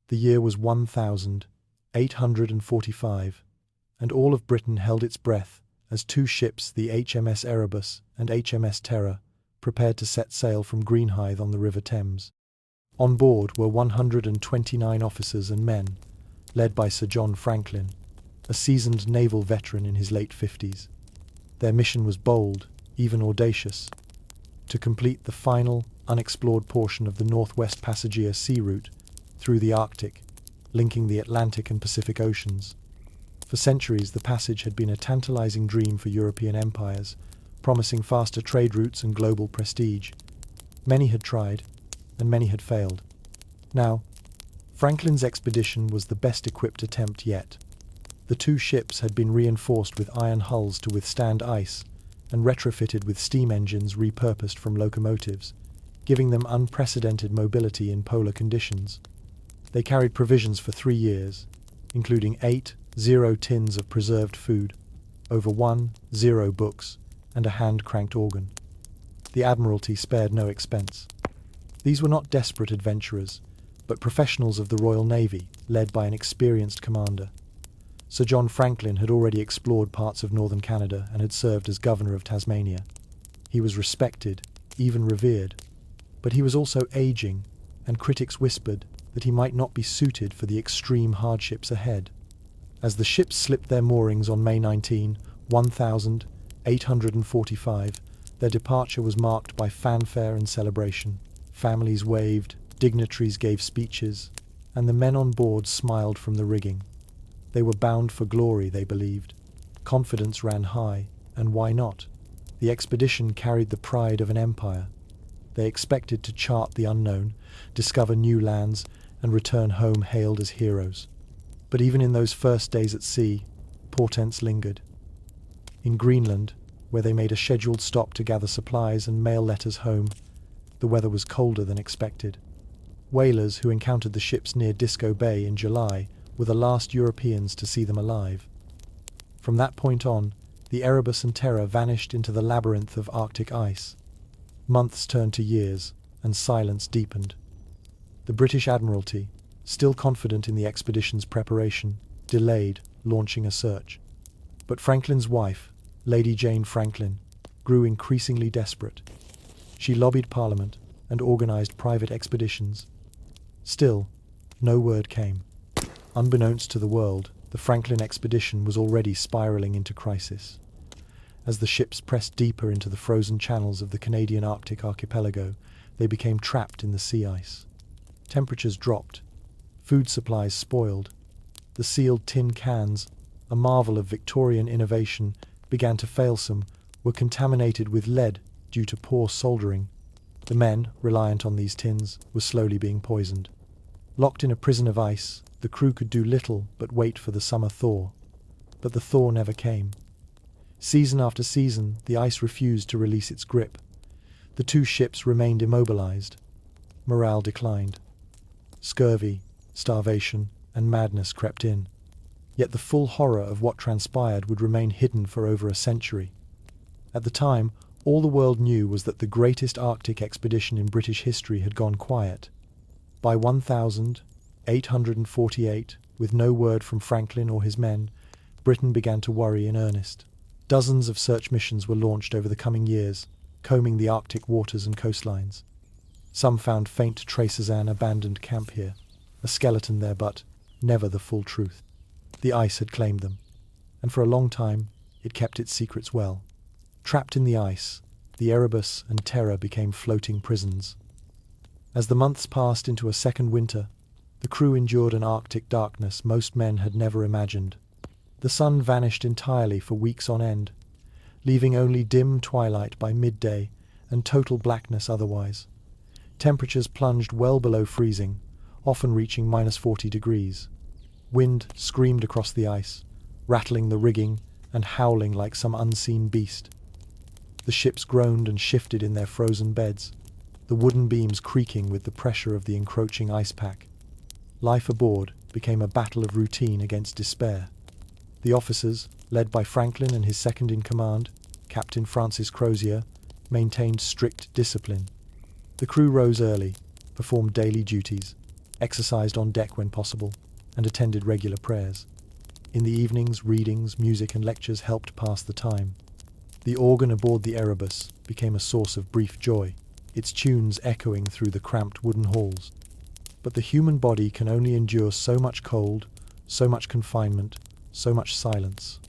The year was 1845, and all of Britain held its breath as two ships, the HMS Erebus and HMS Terror, prepared to set sail from Greenhithe on the River Thames. On board were 129 officers and men, led by Sir John Franklin, a seasoned naval veteran in his late 50s. Their mission was bold, even audacious, to complete the final, unexplored portion of the Northwest Passagier sea route through the Arctic, linking the Atlantic and Pacific Oceans. For centuries, the passage had been a tantalizing dream for European empires, promising faster trade routes and global prestige. Many had tried, and many had failed. Now, Franklin's expedition was the best-equipped attempt yet. The two ships had been reinforced with iron hulls to withstand ice, and retrofitted with steam engines repurposed from locomotives, giving them unprecedented mobility in polar conditions. They carried provisions for 3 years, including 8 0 tins of preserved food, over 10 books, and a hand-cranked organ. The Admiralty spared no expense. These were not desperate adventurers, but professionals of the Royal Navy, led by an experienced commander. Sir John Franklin had already explored parts of northern Canada and had served as governor of Tasmania. He was respected, even revered, but he was also aging, and critics whispered that he might not be suited for the extreme hardships ahead. As the ships slipped their moorings on May 19, 1845, their departure was marked by fanfare and celebration. Families waved, dignitaries gave speeches, and the men on board smiled from the rigging. They were bound for glory, they believed. Confidence ran high, and why not? The expedition carried the pride of an empire. They expected to chart the unknown, discover new lands, and return home hailed as heroes. But even in those first days at sea, portents lingered. In Greenland, where they made a scheduled stop to gather supplies and mail letters home, the weather was colder than expected. Whalers who encountered the ships near Disco Bay in July were the last Europeans to see them alive. From that point on, the Erebus and Terror vanished into the labyrinth of Arctic ice. Months turned to years, and silence deepened. The British Admiralty, still confident in the expedition's preparation, delayed launching a search. But Franklin's wife, Lady Jane Franklin, grew increasingly desperate. She lobbied Parliament and organized private expeditions. Still, no word came. Unbeknownst to the world, the Franklin expedition was already spiraling into crisis. As the ships pressed deeper into the frozen channels of the Canadian Arctic archipelago, they became trapped in the sea ice. Temperatures dropped. Food supplies spoiled. The sealed tin cans, a marvel of Victorian innovation, began to fail. Some were contaminated with lead due to poor soldering. The men, reliant on these tins, were slowly being poisoned. Locked in a prison of ice, the crew could do little but wait for the summer thaw. But the thaw never came. Season after season, the ice refused to release its grip. The two ships remained immobilized. Morale declined. Scurvy, starvation, and madness crept in. Yet the full horror of what transpired would remain hidden for over a century. At the time, all the world knew was that the greatest Arctic expedition in British history had gone quiet. By 1848, with no word from Franklin or his men, Britain began to worry in earnest. Dozens of search missions were launched over the coming years, combing the Arctic waters and coastlines. Some found faint traces of an abandoned camp here, a skeleton there, but never the full truth. The ice had claimed them, and for a long time it kept its secrets well. Trapped in the ice, the Erebus and Terror became floating prisons. As the months passed into a second winter, the crew endured an Arctic darkness most men had never imagined. The sun vanished entirely for weeks on end, leaving only dim twilight by midday and total blackness otherwise. Temperatures plunged well below freezing, often reaching -40 degrees. Wind screamed across the ice, rattling the rigging and howling like some unseen beast. The ships groaned and shifted in their frozen beds, the wooden beams creaking with the pressure of the encroaching ice pack. Life aboard became a battle of routine against despair. The officers, led by Franklin and his second-in-command, Captain Francis Crozier, maintained strict discipline. The crew rose early, performed daily duties, exercised on deck when possible, and attended regular prayers. In the evenings, readings, music and lectures helped pass the time. The organ aboard the Erebus became a source of brief joy, its tunes echoing through the cramped wooden halls. But the human body can only endure so much cold, so much confinement, so much silence.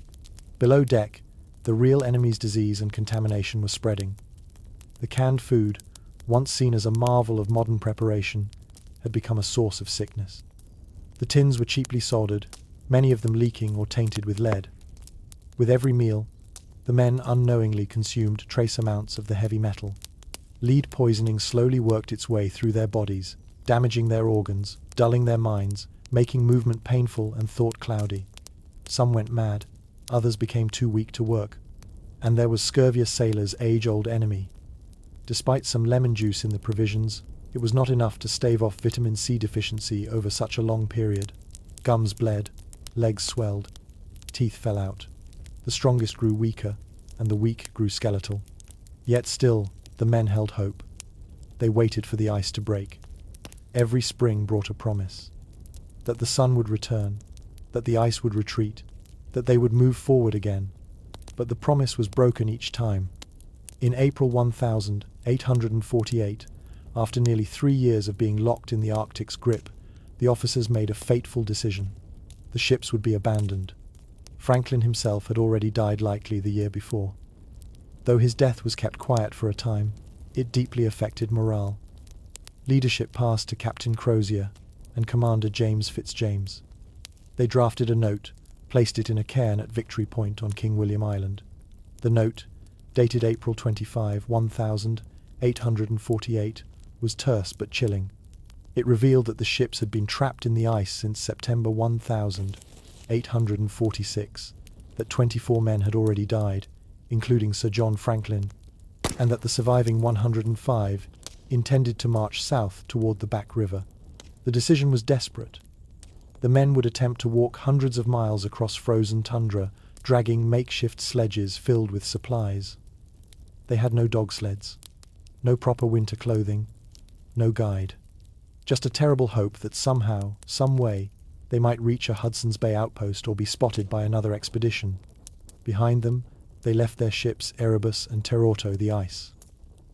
Below deck, the real enemy's disease and contamination were spreading. The canned food, once seen as a marvel of modern preparation, had become a source of sickness. The tins were cheaply soldered, many of them leaking or tainted with lead. With every meal, the men unknowingly consumed trace amounts of the heavy metal. Lead poisoning slowly worked its way through their bodies, damaging their organs, dulling their minds, making movement painful and thought cloudy. Some went mad, others became too weak to work, and there was scurvy, a sailor's age-old enemy. Despite some lemon juice in the provisions, it was not enough to stave off vitamin C deficiency over such a long period. Gums bled, legs swelled, teeth fell out. The strongest grew weaker, and the weak grew skeletal. Yet still, the men held hope. They waited for the ice to break. Every spring brought a promise. That the sun would return, that the ice would retreat, that they would move forward again. But the promise was broken each time. In April 1848, after nearly 3 years of being locked in the Arctic's grip, the officers made a fateful decision. The ships would be abandoned. Franklin himself had already died likely the year before. Though his death was kept quiet for a time, it deeply affected morale. Leadership passed to Captain Crozier and Commander James Fitzjames. They drafted a note, placed it in a cairn at Victory Point on King William Island. The note, dated April 25, 1848, was terse but chilling. It revealed that the ships had been trapped in the ice since September 1846, that 24 men had already died, including Sir John Franklin, and that the surviving 105 intended to march south toward the Back River. The decision was desperate. The men would attempt to walk hundreds of miles across frozen tundra, dragging makeshift sledges filled with supplies. They had no dog sleds, no proper winter clothing, no guide. Just a terrible hope that somehow, some way, they might reach a Hudson's Bay outpost or be spotted by another expedition. Behind them, they left their ships Erebus and Terorto the ice.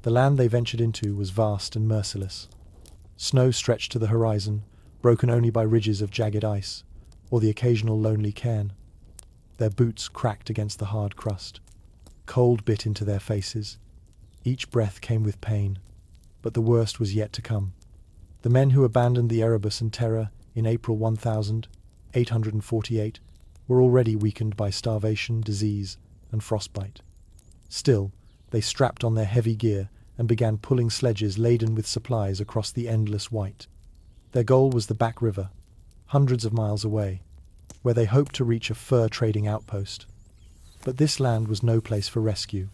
The land they ventured into was vast and merciless. Snow stretched to the horizon, broken only by ridges of jagged ice, or the occasional lonely cairn. Their boots cracked against the hard crust. Cold bit into their faces. Each breath came with pain, but the worst was yet to come. The men who abandoned the Erebus and Terror in April 1848 were already weakened by starvation, disease, and frostbite. Still, they strapped on their heavy gear and began pulling sledges laden with supplies across the endless white. Their goal was the Back River, hundreds of miles away, where they hoped to reach a fur trading outpost. But this land was no place for rescue.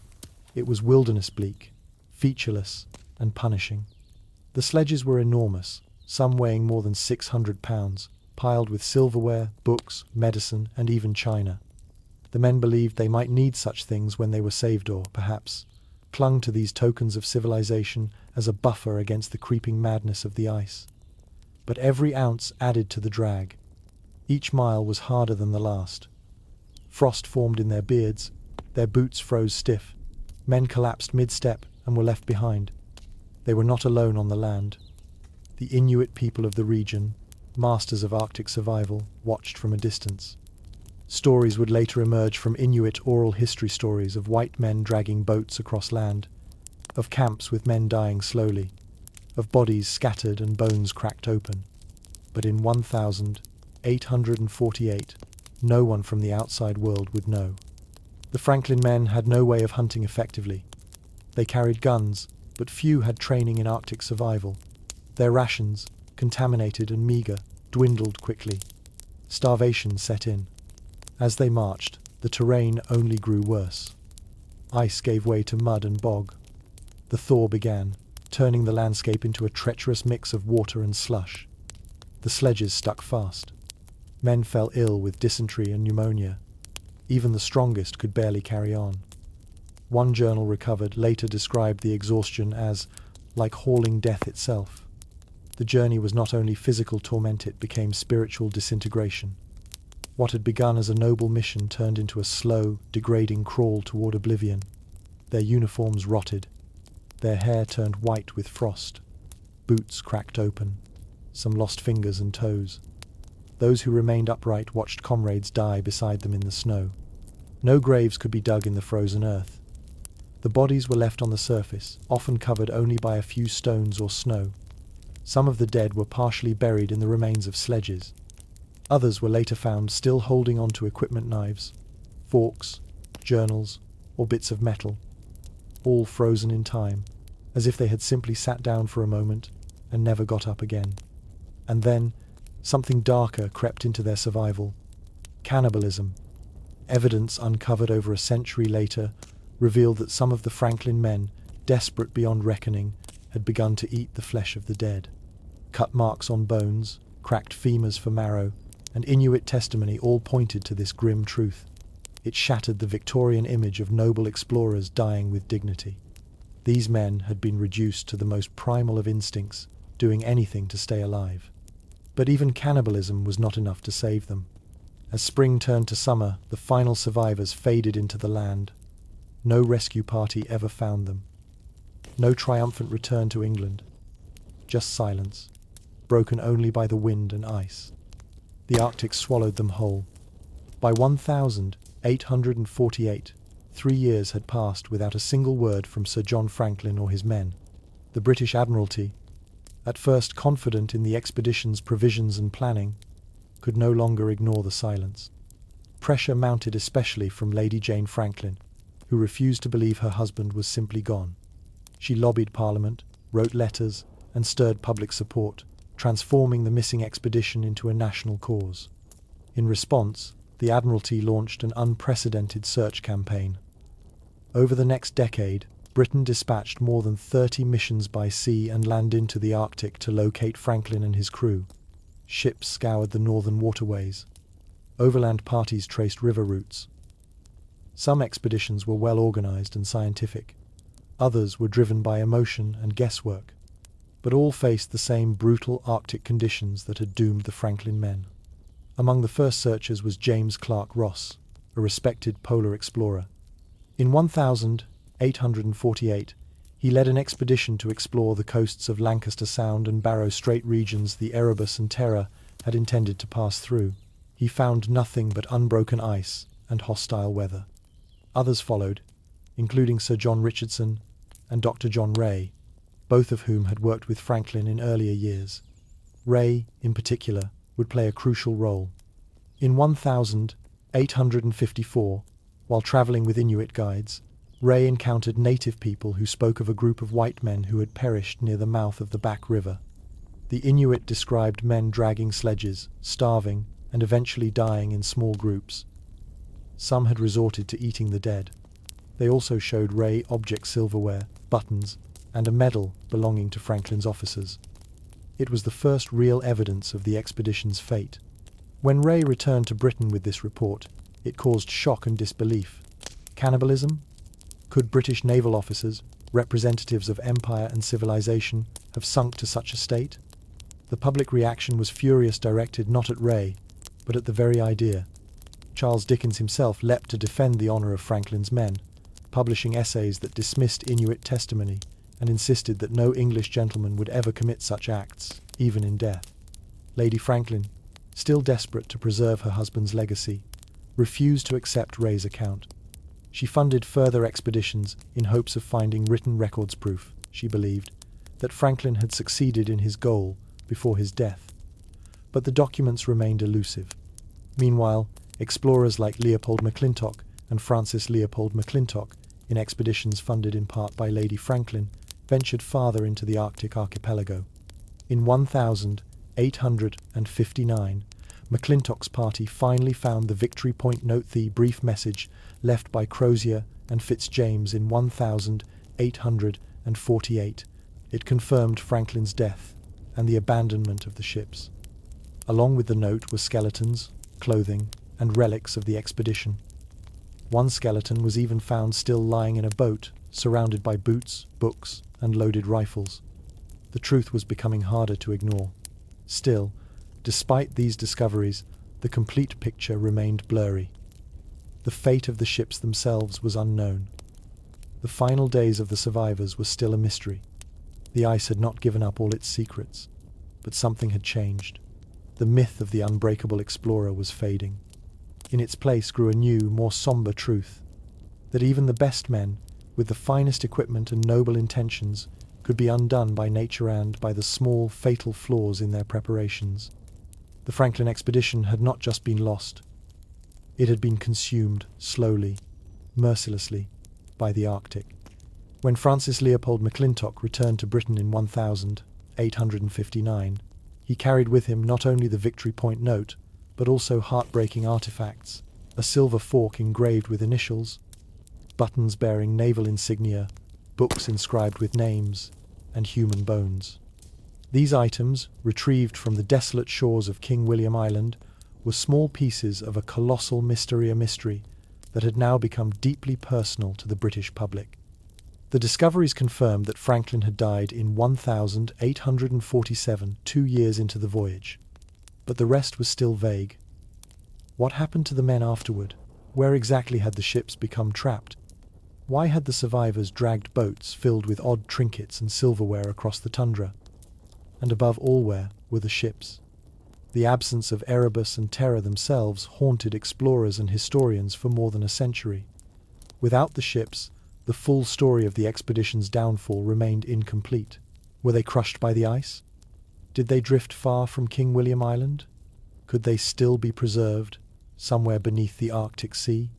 It was wilderness bleak, featureless, and punishing. The sledges were enormous, some weighing more than 600 pounds, piled with silverware, books, medicine, and even china. The men believed they might need such things when they were saved, or, perhaps, clung to these tokens of civilization as a buffer against the creeping madness of the ice. But every ounce added to the drag. Each mile was harder than the last. Frost formed in their beards, their boots froze stiff, men collapsed mid-step and were left behind. They were not alone on the land. The Inuit people of the region, masters of Arctic survival, watched from a distance. Stories would later emerge from Inuit oral history stories of white men dragging boats across land, of camps with men dying slowly, of bodies scattered and bones cracked open. But in 1848, no one from the outside world would know. The Franklin men had no way of hunting effectively. They carried guns, but few had training in Arctic survival. Their rations, contaminated and meager, dwindled quickly. Starvation set in. As they marched, the terrain only grew worse. Ice gave way to mud and bog. The thaw began, turning the landscape into a treacherous mix of water and slush. The sledges stuck fast. Men fell ill with dysentery and pneumonia. Even the strongest could barely carry on. One journal recovered later described the exhaustion as like hauling death itself. The journey was not only physical torment, it became spiritual disintegration. What had begun as a noble mission turned into a slow, degrading crawl toward oblivion. Their uniforms rotted. Their hair turned white with frost. Boots cracked open. Some lost fingers and toes. Those who remained upright watched comrades die beside them in the snow. No graves could be dug in the frozen earth. The bodies were left on the surface, often covered only by a few stones or snow. Some of the dead were partially buried in the remains of sledges. Others were later found still holding on to equipment knives, forks, journals, or bits of metal, all frozen in time, as if they had simply sat down for a moment and never got up again. And then, something darker crept into their survival. Cannibalism. Evidence uncovered over a century later revealed that some of the Franklin men, desperate beyond reckoning, had begun to eat the flesh of the dead. Cut marks on bones, cracked femurs for marrow, and Inuit testimony all pointed to this grim truth. It shattered the Victorian image of noble explorers dying with dignity. These men had been reduced to the most primal of instincts, doing anything to stay alive. But even cannibalism was not enough to save them. As spring turned to summer, the final survivors faded into the land. No rescue party ever found them. No triumphant return to England. Just silence, broken only by the wind and ice. The Arctic swallowed them whole. By 1848, 3 years had passed without a single word from Sir John Franklin or his men. The British Admiralty, at first confident in the expedition's provisions and planning, could no longer ignore the silence. Pressure mounted especially from Lady Jane Franklin, who refused to believe her husband was simply gone. She lobbied Parliament, wrote letters, and stirred public support, transforming the missing expedition into a national cause. In response, the Admiralty launched an unprecedented search campaign. Over the next decade, Britain dispatched more than 30 missions by sea and land into the Arctic to locate Franklin and his crew. Ships scoured the northern waterways. Overland parties traced river routes. Some expeditions were well organized and scientific. Others were driven by emotion and guesswork. But all faced the same brutal Arctic conditions that had doomed the Franklin men. Among the first searchers was James Clark Ross, a respected polar explorer. In 1848, he led an expedition to explore the coasts of Lancaster Sound and Barrow Strait regions the Erebus and Terror had intended to pass through. He found nothing but unbroken ice and hostile weather. Others followed, including Sir John Richardson and Dr. John Rae, both of whom had worked with Franklin in earlier years. Rae, in particular, would play a crucial role. In 1854, while traveling with Inuit guides, Rae encountered native people who spoke of a group of white men who had perished near the mouth of the Back River. The Inuit described men dragging sledges, starving, and eventually dying in small groups. Some had resorted to eating the dead. They also showed Rae object silverware, buttons, and a medal belonging to Franklin's officers. It was the first real evidence of the expedition's fate. When Rae returned to Britain with this report, it caused shock and disbelief. Cannibalism? Could British naval officers, representatives of empire and civilization, have sunk to such a state? The public reaction was furious, directed not at Rae, but at the very idea. Charles Dickens himself leapt to defend the honor of Franklin's men, publishing essays that dismissed Inuit testimony and insisted that no English gentleman would ever commit such acts, even in death. Lady Franklin, still desperate to preserve her husband's legacy, refused to accept Rae's account. She funded further expeditions in hopes of finding written records proof, she believed, that Franklin had succeeded in his goal before his death. But the documents remained elusive. Meanwhile, explorers like Leopold McClintock and Francis Leopold McClintock, in expeditions funded in part by Lady Franklin, ventured farther into the Arctic archipelago. In 1859, McClintock's party finally found the Victory Point Note, the brief message left by Crozier and Fitzjames in 1848. It confirmed Franklin's death and the abandonment of the ships. Along with the note were skeletons, clothing, and relics of the expedition. One skeleton was even found still lying in a boat, surrounded by boots, books, and loaded rifles. The truth was becoming harder to ignore. Still, despite these discoveries, the complete picture remained blurry. The fate of the ships themselves was unknown. The final days of the survivors were still a mystery. The ice had not given up all its secrets, but something had changed. The myth of the unbreakable explorer was fading. In its place grew a new, more somber truth, that even the best men, with the finest equipment and noble intentions, could be undone by nature and by the small, fatal flaws in their preparations. The Franklin expedition had not just been lost. It had been consumed, slowly, mercilessly, by the Arctic. When Francis Leopold McClintock returned to Britain in 1859, he carried with him not only the Victory Point note, but also heartbreaking artifacts, a silver fork engraved with initials, buttons bearing naval insignia, books inscribed with names, and human bones. These items, retrieved from the desolate shores of King William Island, were small pieces of a colossal mystery that had now become deeply personal to the British public. The discoveries confirmed that Franklin had died in 1847, 2 years into the voyage. But the rest was still vague. What happened to the men afterward? Where exactly had the ships become trapped? Why had the survivors dragged boats filled with odd trinkets and silverware across the tundra? And above all, where were the ships? The absence of Erebus and Terror themselves haunted explorers and historians for more than a century. Without the ships, the full story of the expedition's downfall remained incomplete. Were they crushed by the ice? Did they drift far from King William Island? Could they still be preserved, somewhere beneath the Arctic Sea?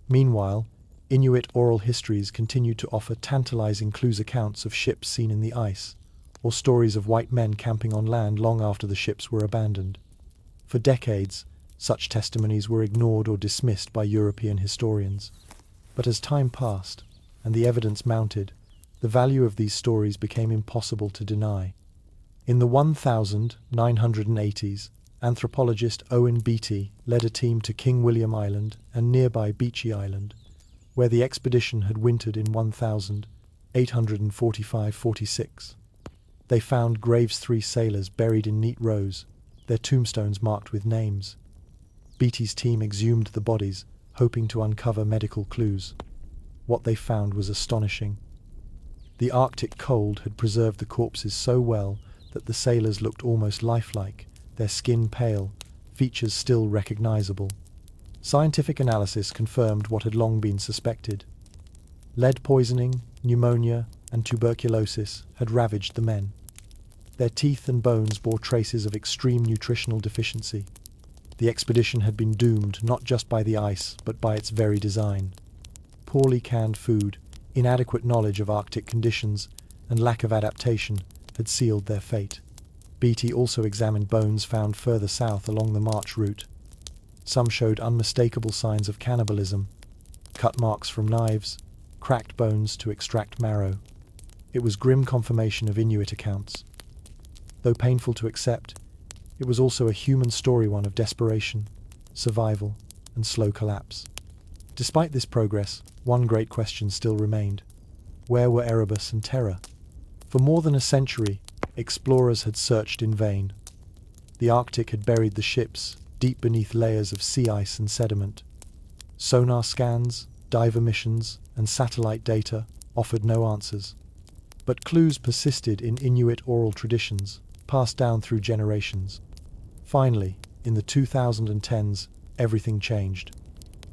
Meanwhile, Inuit oral histories continued to offer tantalizing clues, accounts of ships seen in the ice, or stories of white men camping on land long after the ships were abandoned. For decades, such testimonies were ignored or dismissed by European historians. But as time passed, and the evidence mounted, the value of these stories became impossible to deny. In the 1980s, anthropologist Owen Beatty led a team to King William Island and nearby Beechey Island, where the expedition had wintered in 1845-46. They found Graves' 3 sailors buried in neat rows, their tombstones marked with names. Beatty's team exhumed the bodies, hoping to uncover medical clues. What they found was astonishing. The Arctic cold had preserved the corpses so well that the sailors looked almost lifelike, their skin pale, features still recognizable. Scientific analysis confirmed what had long been suspected. Lead poisoning, pneumonia, and tuberculosis had ravaged the men. Their teeth and bones bore traces of extreme nutritional deficiency. The expedition had been doomed not just by the ice, but by its very design. Poorly canned food, inadequate knowledge of Arctic conditions, and lack of adaptation had sealed their fate. Beatty also examined bones found further south along the march route. Some showed unmistakable signs of cannibalism, cut marks from knives, cracked bones to extract marrow. It was grim confirmation of Inuit accounts. Though painful to accept, it was also a human story, one of desperation, survival, and slow collapse. Despite this progress, one great question still remained. Where were Erebus and Terror? For more than a century, explorers had searched in vain. The Arctic had buried the ships deep beneath layers of sea ice and sediment. Sonar scans, diver missions, and satellite data offered no answers. But clues persisted in Inuit oral traditions, passed down through generations. Finally, in the 2010s, everything changed.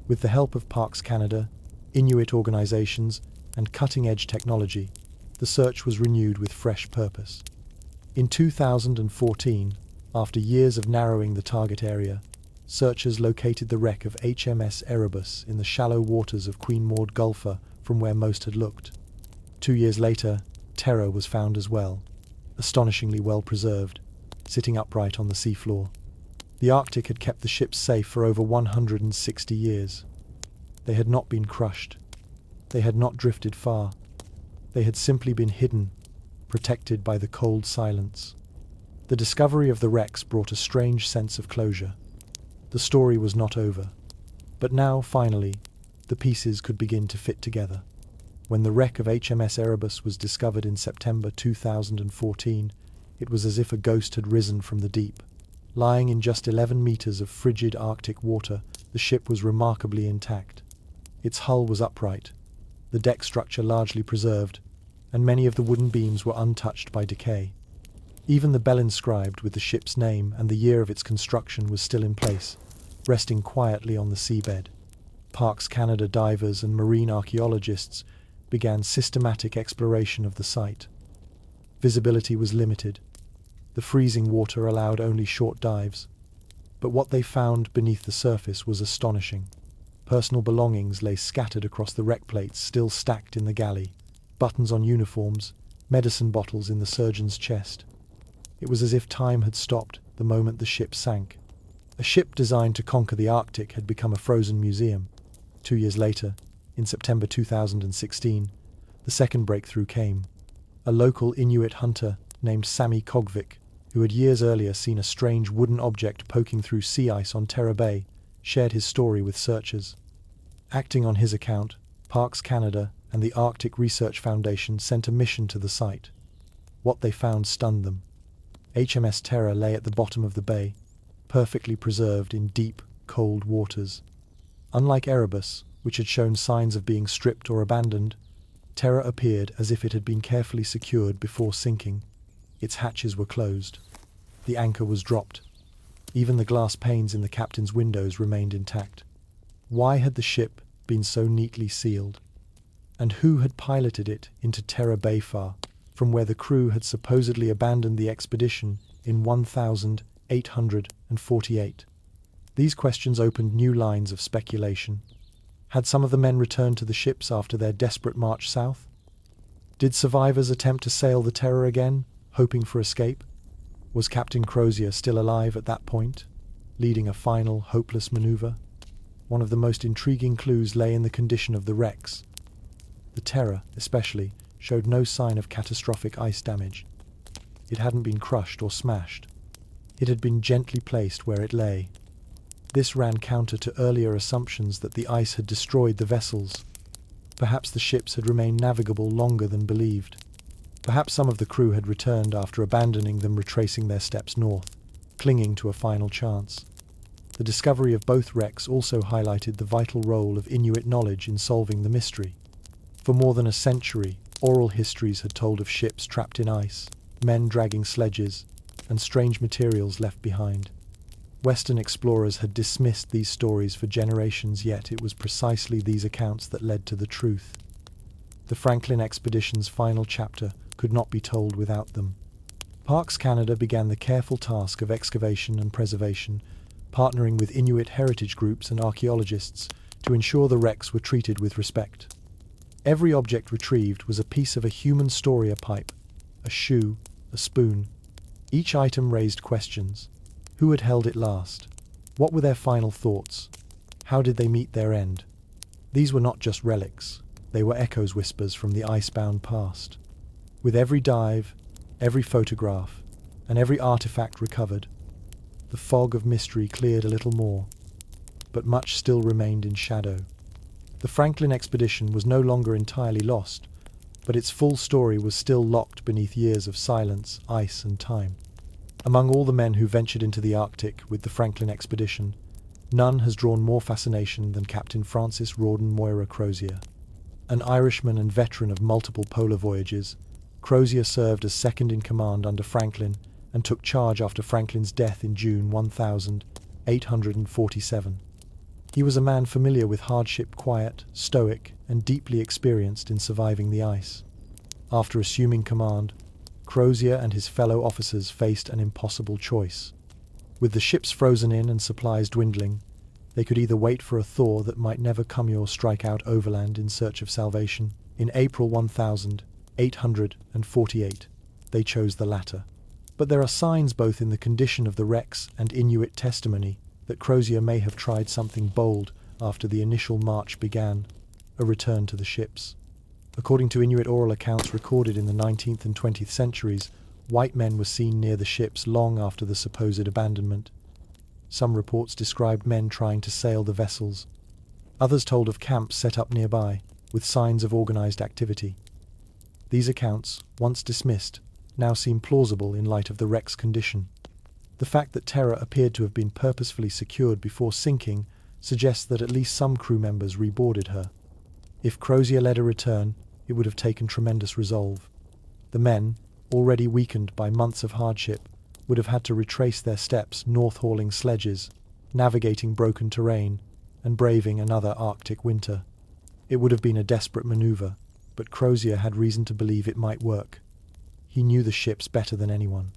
With the help of Parks Canada, Inuit organizations, and cutting-edge technology, the search was renewed with fresh purpose. In 2014, after years of narrowing the target area, searchers located the wreck of HMS Erebus in the shallow waters of Queen Maud Gulfer from where most had looked. 2 years later, Terror was found as well, astonishingly well preserved, sitting upright on the seafloor. The Arctic had kept the ships safe for over 160 years. They had not been crushed. They had not drifted far. They had simply been hidden, protected by the cold silence. The discovery of the wrecks brought a strange sense of closure. The story was not over. But now, finally, the pieces could begin to fit together. When the wreck of HMS Erebus was discovered in September 2014, it was as if a ghost had risen from the deep. Lying in just 11 meters of frigid Arctic water, the ship was remarkably intact. Its hull was upright, the deck structure largely preserved, and many of the wooden beams were untouched by decay. Even the bell inscribed with the ship's name and the year of its construction was still in place, resting quietly on the seabed. Parks Canada divers and marine archaeologists began systematic exploration of the site. Visibility was limited. The freezing water allowed only short dives. But what they found beneath the surface was astonishing. Personal belongings lay scattered across the wreck plates still stacked in the galley, buttons on uniforms, medicine bottles in the surgeon's chest. It was as if time had stopped the moment the ship sank. A ship designed to conquer the Arctic had become a frozen museum. 2 years later, in September 2016, the second breakthrough came. A local Inuit hunter named Sami Kogvik, who had years earlier seen a strange wooden object poking through sea ice on Terra Bay, shared his story with searchers. Acting on his account, Parks Canada and the Arctic Research Foundation sent a mission to the site. What they found stunned them. HMS Terra lay at the bottom of the bay, perfectly preserved in deep, cold waters. Unlike Erebus, which had shown signs of being stripped or abandoned, Terra appeared as if it had been carefully secured before sinking. Its hatches were closed. The anchor was dropped. Even the glass panes in the captain's windows remained intact. Why had the ship been so neatly sealed? And who had piloted it into Terra Bayfar, from where the crew had supposedly abandoned the expedition in 1848? These questions opened new lines of speculation. Had some of the men returned to the ships after their desperate march south? Did survivors attempt to sail the Terror again, hoping for escape? Was Captain Crozier still alive at that point, leading a final, hopeless maneuver? One of the most intriguing clues lay in the condition of the wrecks. The Terror, especially, showed no sign of catastrophic ice damage. It hadn't been crushed or smashed. It had been gently placed where it lay. This ran counter to earlier assumptions that the ice had destroyed the vessels. Perhaps the ships had remained navigable longer than believed. Perhaps some of the crew had returned after abandoning them, retracing their steps north, clinging to a final chance. The discovery of both wrecks also highlighted the vital role of Inuit knowledge in solving the mystery. For more than a century, oral histories had told of ships trapped in ice, men dragging sledges, and strange materials left behind. Western explorers had dismissed these stories for generations, yet it was precisely these accounts that led to the truth. The Franklin expedition's final chapter could not be told without them. Parks Canada began the careful task of excavation and preservation, partnering with Inuit heritage groups and archaeologists to ensure the wrecks were treated with respect. Every object retrieved was a piece of a human story: a pipe, a shoe, a spoon. Each item raised questions. Who had held it last? What were their final thoughts? How did they meet their end? These were not just relics. They were echoes, whispers from the icebound past. With every dive, every photograph, and every artifact recovered, the fog of mystery cleared a little more, but much still remained in shadow. The Franklin expedition was no longer entirely lost, but its full story was still locked beneath years of silence, ice, and time. Among all the men who ventured into the Arctic with the Franklin expedition, none has drawn more fascination than Captain Francis Rawdon Moira Crozier. An Irishman and veteran of multiple polar voyages, Crozier served as second in command under Franklin and took charge after Franklin's death in June 1847. He was a man familiar with hardship, quiet, stoic, and deeply experienced in surviving the ice. After assuming command, Crozier and his fellow officers faced an impossible choice. With the ships frozen in and supplies dwindling, they could either wait for a thaw that might never come or strike out overland in search of salvation. In April 1848, they chose the latter. But there are signs both in the condition of the wrecks and Inuit testimony that Crozier may have tried something bold after the initial march began, a return to the ships. According to Inuit oral accounts recorded in the 19th and 20th centuries, white men were seen near the ships long after the supposed abandonment. Some reports described men trying to sail the vessels. Others told of camps set up nearby, with signs of organized activity. These accounts, once dismissed, now seem plausible in light of the wreck's condition. The fact that Terror appeared to have been purposefully secured before sinking suggests that at least some crew members reboarded her. If Crozier led a return, it would have taken tremendous resolve. The men, already weakened by months of hardship, would have had to retrace their steps north-hauling sledges, navigating broken terrain, and braving another Arctic winter. It would have been a desperate maneuver, but Crozier had reason to believe it might work. He knew the ships better than anyone.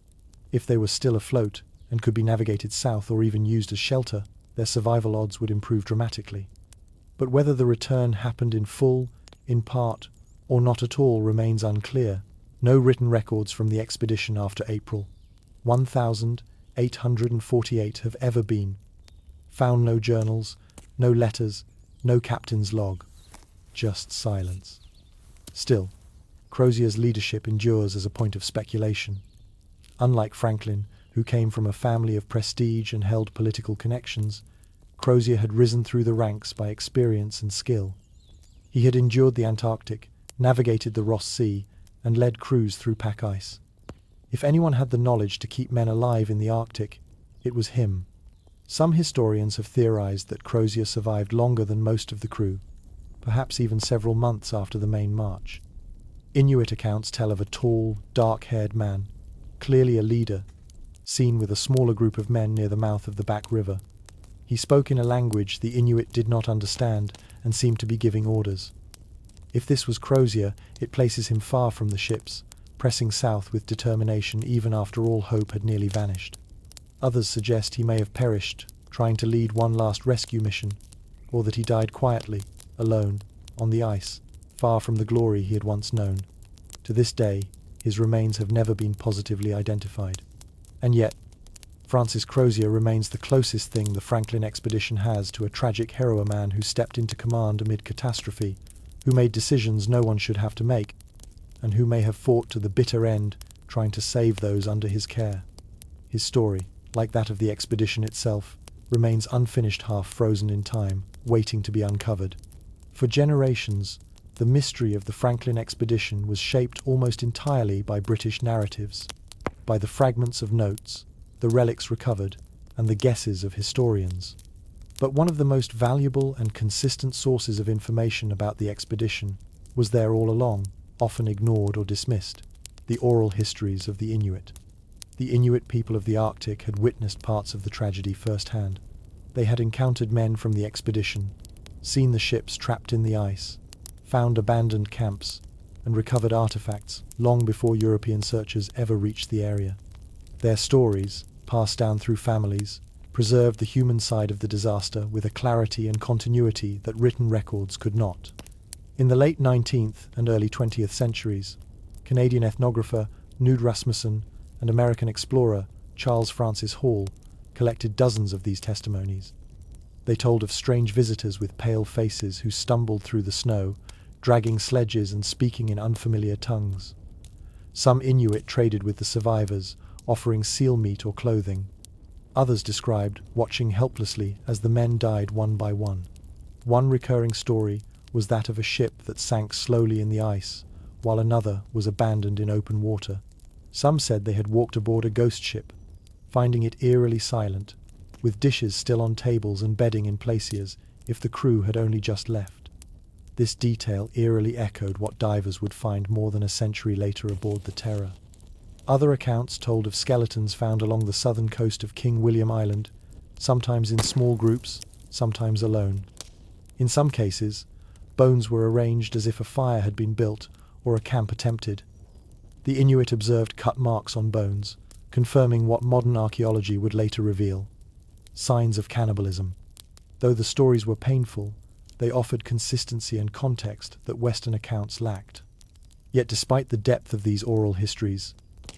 If they were still afloat and could be navigated south or even used as shelter, their survival odds would improve dramatically. But whether the return happened in full, in part, or not at all remains unclear. No written records from the expedition after April 1848 have ever been found. No journals, no letters, no captain's log, just silence. Still, Crozier's leadership endures as a point of speculation. Unlike Franklin, who came from a family of prestige and held political connections, Crozier had risen through the ranks by experience and skill. He had endured the Antarctic, navigated the Ross Sea, and led crews through pack ice. If anyone had the knowledge to keep men alive in the Arctic, it was him. Some historians have theorized that Crozier survived longer than most of the crew, perhaps even several months after the main march. Inuit accounts tell of a tall, dark-haired man, clearly a leader, seen with a smaller group of men near the mouth of the Back River. He spoke in a language the Inuit did not understand and seemed to be giving orders. If this was Crozier, it places him far from the ships, pressing south with determination even after all hope had nearly vanished. Others suggest he may have perished, trying to lead one last rescue mission, or that he died quietly, alone, on the ice, far from the glory he had once known. To this day, his remains have never been positively identified. And yet, Francis Crozier remains the closest thing the Franklin expedition has to a tragic hero, a man who stepped into command amid catastrophe, who made decisions no one should have to make, and who may have fought to the bitter end trying to save those under his care. His story, like that of the expedition itself, remains unfinished, half frozen in time, waiting to be uncovered. For generations, the mystery of the Franklin expedition was shaped almost entirely by British narratives, by the fragments of notes, the relics recovered, and the guesses of historians. But one of the most valuable and consistent sources of information about the expedition was there all along, often ignored or dismissed: the oral histories of the Inuit. The Inuit people of the Arctic had witnessed parts of the tragedy firsthand. They had encountered men from the expedition, seen the ships trapped in the ice, found abandoned camps, and recovered artifacts long before European searchers ever reached the area. Their stories, passed down through families, preserved the human side of the disaster with a clarity and continuity that written records could not. In the late 19th and early 20th centuries, Canadian ethnographer Knud Rasmussen and American explorer Charles Francis Hall collected dozens of these testimonies. They told of strange visitors with pale faces who stumbled through the snow, dragging sledges and speaking in unfamiliar tongues. Some Inuit traded with the survivors, offering seal meat or clothing. Others described watching helplessly as the men died one by one. One recurring story was that of a ship that sank slowly in the ice, while another was abandoned in open water. Some said they had walked aboard a ghost ship, finding it eerily silent, with dishes still on tables and bedding in places if the crew had only just left. This detail eerily echoed what divers would find more than a century later aboard the Terror. Other accounts told of skeletons found along the southern coast of King William Island, sometimes in small groups, sometimes alone. In some cases, bones were arranged as if a fire had been built or a camp attempted. The Inuit observed cut marks on bones, confirming what modern archaeology would later reveal: signs of cannibalism. Though the stories were painful, they offered consistency and context that Western accounts lacked. Yet despite the depth of these oral histories,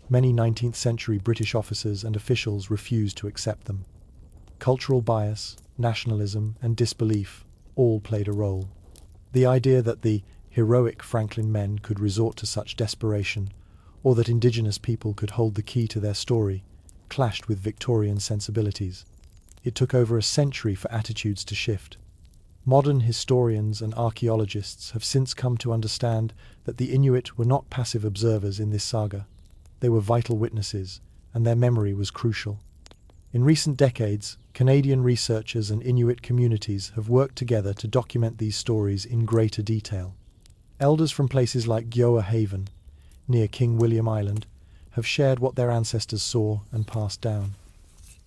many 19th century British officers and officials refused to accept them. Cultural bias, nationalism, and disbelief all played a role. The idea that the heroic Franklin men could resort to such desperation, or that indigenous people could hold the key to their story, clashed with Victorian sensibilities. It took over a century for attitudes to shift. Modern historians and archaeologists have since come to understand that the Inuit were not passive observers in this saga. They were vital witnesses, and their memory was crucial. In recent decades, Canadian researchers and Inuit communities have worked together to document these stories in greater detail. Elders from places like Gioa Haven, near King William Island, have shared what their ancestors saw and passed down.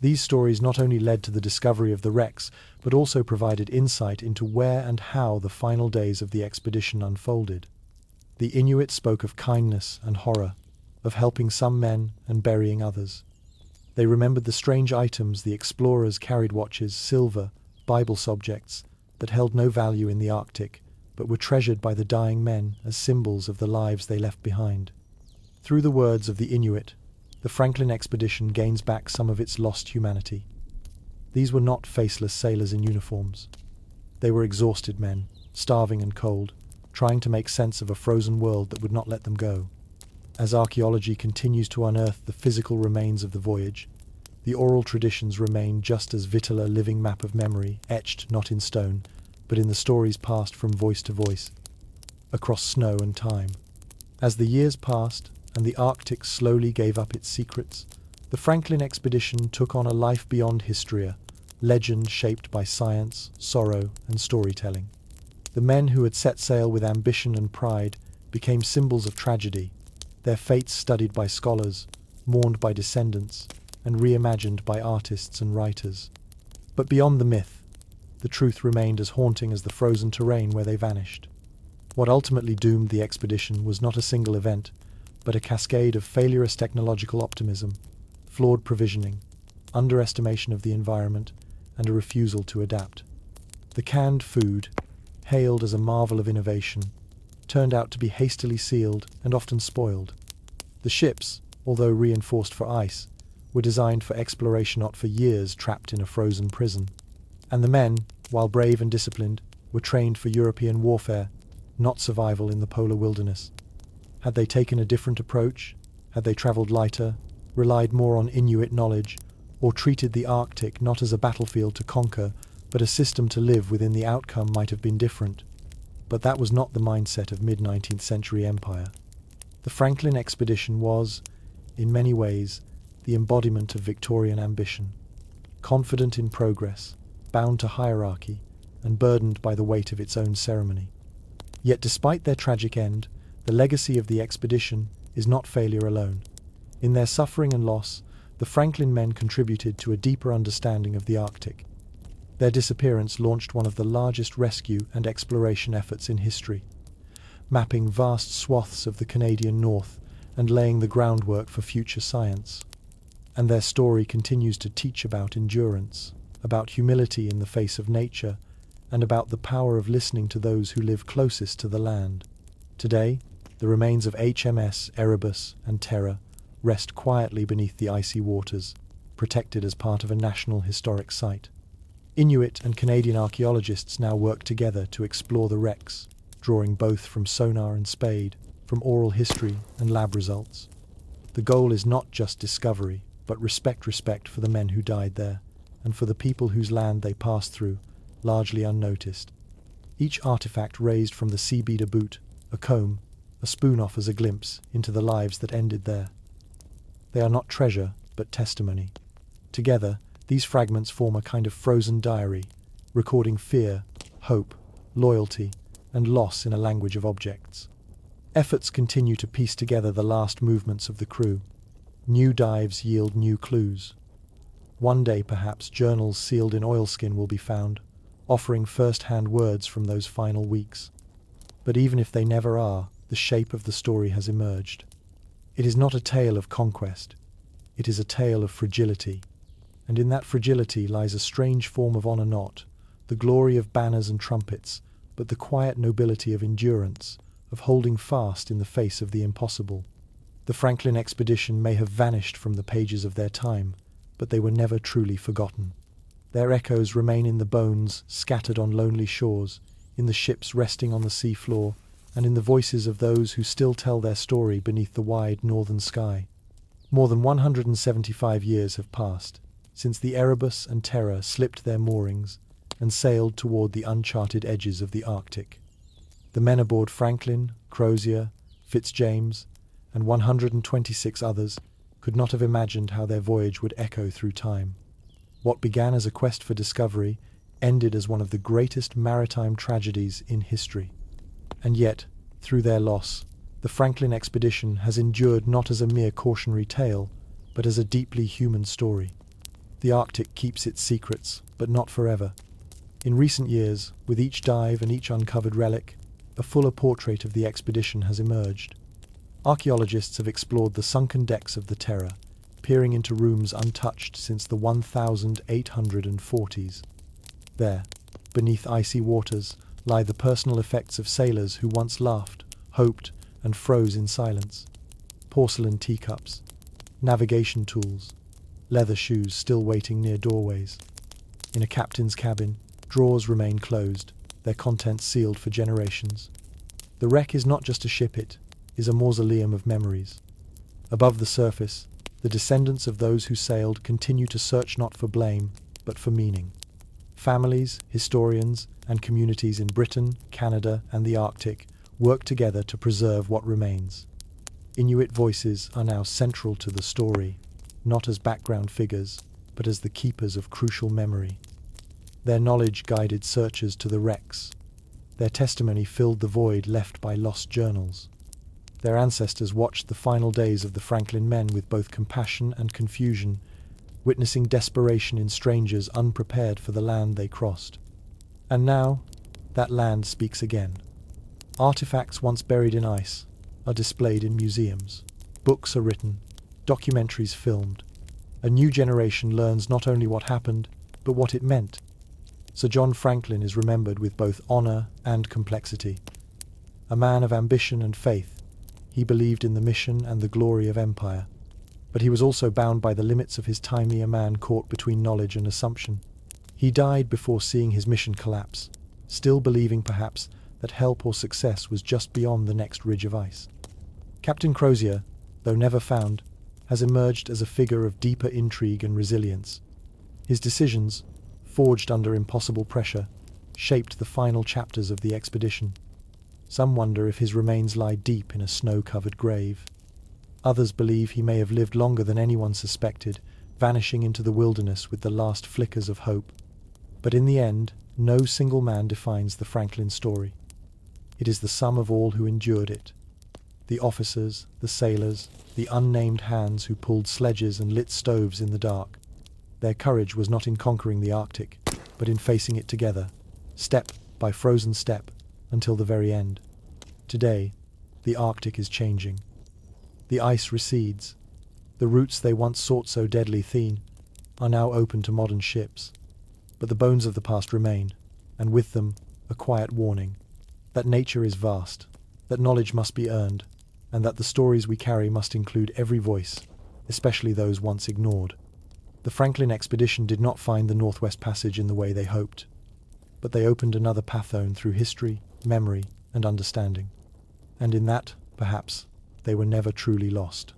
These stories not only led to the discovery of the wrecks, but also provided insight into where and how the final days of the expedition unfolded. The Inuit spoke of kindness and horror, of helping some men and burying others. They remembered the strange items the explorers carried: watches, silver, Bible objects that held no value in the Arctic, but were treasured by the dying men as symbols of the lives they left behind. Through the words of the Inuit, the Franklin expedition gains back some of its lost humanity. These were not faceless sailors in uniforms. They were exhausted men, starving and cold, trying to make sense of a frozen world that would not let them go. As archaeology continues to unearth the physical remains of the voyage, the oral traditions remain just as vital: a living map of memory, etched not in stone, but in the stories passed from voice to voice, across snow and time. As the years passed, and the Arctic slowly gave up its secrets, the Franklin expedition took on a life beyond history, a legend shaped by science, sorrow, and storytelling. The men who had set sail with ambition and pride became symbols of tragedy, their fates studied by scholars, mourned by descendants, and reimagined by artists and writers. But beyond the myth, the truth remained as haunting as the frozen terrain where they vanished. What ultimately doomed the expedition was not a single event, but a cascade of failurous technological optimism, flawed provisioning, underestimation of the environment, and a refusal to adapt. The canned food, hailed as a marvel of innovation, turned out to be hastily sealed and often spoiled. The ships, although reinforced for ice, were designed for exploration, not for years trapped in a frozen prison. And the men, while brave and disciplined, were trained for European warfare, not survival in the polar wilderness. Had they taken a different approach, had they traveled lighter, relied more on Inuit knowledge, or treated the Arctic not as a battlefield to conquer, but a system to live within, the outcome might have been different. But that was not the mindset of mid-19th century empire. The Franklin expedition was, in many ways, the embodiment of Victorian ambition. Confident in progress, bound to hierarchy, and burdened by the weight of its own ceremony. Yet despite their tragic end, the legacy of the expedition is not failure alone. In their suffering and loss, the Franklin men contributed to a deeper understanding of the Arctic. Their disappearance launched one of the largest rescue and exploration efforts in history, mapping vast swaths of the Canadian North and laying the groundwork for future science. And their story continues to teach about endurance, about humility in the face of nature, and about the power of listening to those who live closest to the land. Today, the remains of HMS Erebus and Terror rest quietly beneath the icy waters, protected as part of a national historic site. Inuit and Canadian archaeologists now work together to explore the wrecks, drawing both from sonar and spade, from oral history and lab results. The goal is not just discovery, but respect for the men who died there, and for the people whose land they passed through, largely unnoticed. Each artifact raised from the seabed, a boot, a comb, a spoon, offers a glimpse into the lives that ended there. They are not treasure, but testimony. Together, these fragments form a kind of frozen diary, recording fear, hope, loyalty, and loss in a language of objects. Efforts continue to piece together the last movements of the crew. New dives yield new clues. One day, perhaps, journals sealed in oilskin will be found, offering first-hand words from those final weeks. But even if they never are, the shape of the story has emerged. It is not a tale of conquest. It is a tale of fragility. And in that fragility lies a strange form of honor, not the glory of banners and trumpets, but the quiet nobility of endurance, of holding fast in the face of the impossible. The Franklin expedition may have vanished from the pages of their time, but they were never truly forgotten. Their echoes remain in the bones scattered on lonely shores, in the ships resting on the sea floor, and in the voices of those who still tell their story beneath the wide northern sky. More than 175 years have passed since the Erebus and Terror slipped their moorings and sailed toward the uncharted edges of the Arctic. The men aboard Franklin, Crozier, Fitzjames, and 126 others could not have imagined how their voyage would echo through time. What began as a quest for discovery ended as one of the greatest maritime tragedies in history. And yet, through their loss, the Franklin expedition has endured not as a mere cautionary tale, but as a deeply human story. The Arctic keeps its secrets, but not forever. In recent years, with each dive and each uncovered relic, a fuller portrait of the expedition has emerged. Archaeologists have explored the sunken decks of the Terror, peering into rooms untouched since the 1840s. There, beneath icy waters, lie the personal effects of sailors who once laughed, hoped, and froze in silence. Porcelain teacups, navigation tools, leather shoes still waiting near doorways. In a captain's cabin, drawers remain closed, their contents sealed for generations. The wreck is not just a ship, it is a mausoleum of memories. Above the surface, the descendants of those who sailed continue to search not for blame, but for meaning. Families, historians, and communities in Britain, Canada, and the Arctic work together to preserve what remains. Inuit voices are now central to the story, not as background figures, but as the keepers of crucial memory. Their knowledge guided searchers to the wrecks. Their testimony filled the void left by lost journals. Their ancestors watched the final days of the Franklin men with both compassion and confusion, witnessing desperation in strangers unprepared for the land they crossed. And now, that land speaks again. Artifacts once buried in ice are displayed in museums. Books are written, documentaries filmed. A new generation learns not only what happened, but what it meant. Sir John Franklin is remembered with both honor and complexity. A man of ambition and faith, he believed in the mission and the glory of empire. But he was also bound by the limits of his time, a man caught between knowledge and assumption. He died before seeing his mission collapse, still believing perhaps that help or success was just beyond the next ridge of ice. Captain Crozier, though never found, has emerged as a figure of deeper intrigue and resilience. His decisions, forged under impossible pressure, shaped the final chapters of the expedition. Some wonder if his remains lie deep in a snow-covered grave. Others believe he may have lived longer than anyone suspected, vanishing into the wilderness with the last flickers of hope. But in the end, no single man defines the Franklin story. It is the sum of all who endured it. The officers, the sailors, the unnamed hands who pulled sledges and lit stoves in the dark. Their courage was not in conquering the Arctic, but in facing it together, step by frozen step, until the very end. Today, the Arctic is changing. The ice recedes. The routes they once sought so deadly thin are now open to modern ships. But the bones of the past remain, and with them, a quiet warning that nature is vast, that knowledge must be earned, and that the stories we carry must include every voice, especially those once ignored. The Franklin expedition did not find the Northwest Passage in the way they hoped, but they opened another pathone through history, memory, and understanding. And in that, perhaps, they were never truly lost.